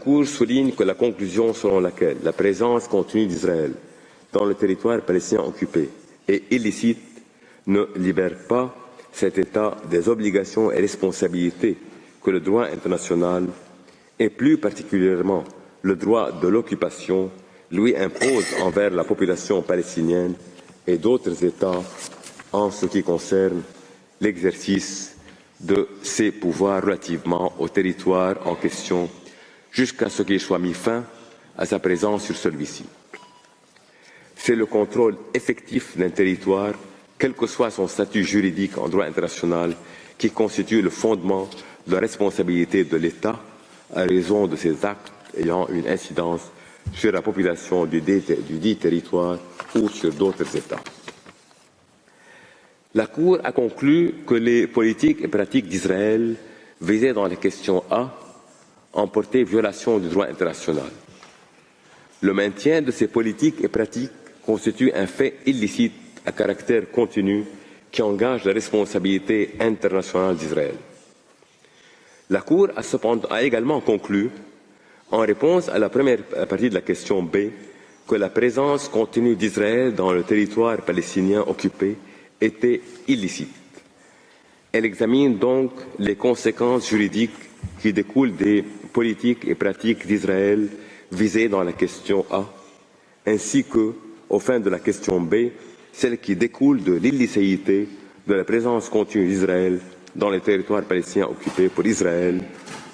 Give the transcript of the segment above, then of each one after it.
Cour souligne que la conclusion selon laquelle la présence continue d'Israël dans le territoire palestinien occupé est illicite ne libère pas cet État des obligations et responsabilités que le droit international, et plus particulièrement le droit de l'occupation, lui impose envers la population palestinienne et d'autres États en ce qui concerne l'exercice de ses pouvoirs relativement au territoire en question, jusqu'à ce qu'il soit mis fin à sa présence sur celui-ci. C'est le contrôle effectif d'un territoire, quel que soit son statut juridique en droit international, qui constitue le fondement de la responsabilité de l'État à raison de ses actes ayant une incidence sur la population du dit territoire ou sur d'autres États. La Cour a conclu que les politiques et pratiques d'Israël visées dans la question A ont porté violation du droit international. Le maintien de ces politiques et pratiques constitue un fait illicite à caractère continu qui engage la responsabilité internationale d'Israël. La Cour a également conclu, en réponse à la première partie de la question B, que la présence continue d'Israël dans le territoire palestinien occupé était illicite. Elle examine donc les conséquences juridiques qui découlent des politiques et pratiques d'Israël visées dans la question A, ainsi que, au fin de la question B, celles qui découlent de l'illicéité de la présence continue d'Israël dans les territoires palestiniens occupés pour Israël,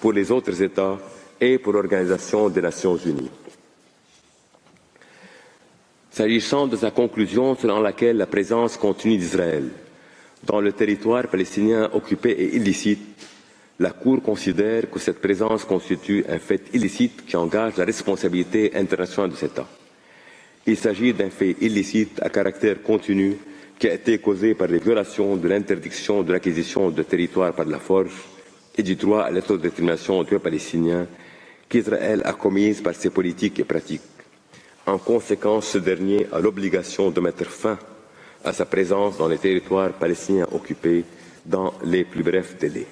pour les autres États et pour l'Organisation des Nations Unies. S'agissant de sa conclusion selon laquelle la présence continue d'Israël dans le territoire palestinien occupé est illicite, la Cour considère que cette présence constitue un fait illicite qui engage la responsabilité internationale de cet État. Il s'agit d'un fait illicite à caractère continu qui a été causé par les violations de l'interdiction de l'acquisition de territoires par la force et du droit à l'autodétermination du peuple palestinien qu'Israël a commises par ses politiques et pratiques. En conséquence, ce dernier a l'obligation de mettre fin à sa présence dans les territoires palestiniens occupés dans les plus brefs délais.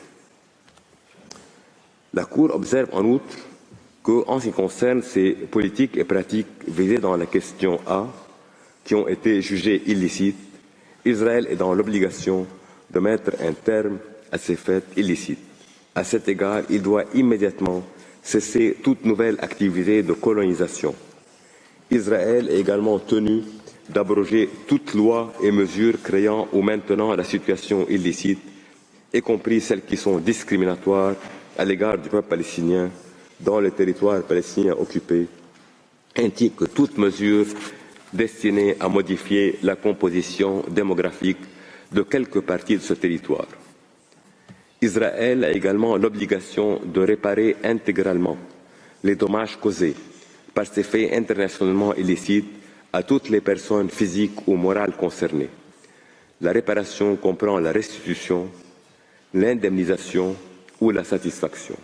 La Cour observe en outre qu'en ce qui concerne ces politiques et pratiques visées dans la question A, qui ont été jugées illicites, Israël est dans l'obligation de mettre un terme à ces faits illicites. À cet égard, il doit immédiatement cesser toute nouvelle activité de colonisation. Israël est également tenu d'abroger toute loi et mesure créant ou maintenant la situation illicite, y compris celles qui sont discriminatoires à l'égard du peuple palestinien dans les territoires palestiniens occupés, ainsi que toute mesure destinée à modifier la composition démographique de quelque partie de ce territoire. Israël a également l'obligation de réparer intégralement les dommages causés par ces faits internationalement illicites à toutes les personnes physiques ou morales concernées. La réparation comprend la restitution, l'indemnisation ou la satisfaction.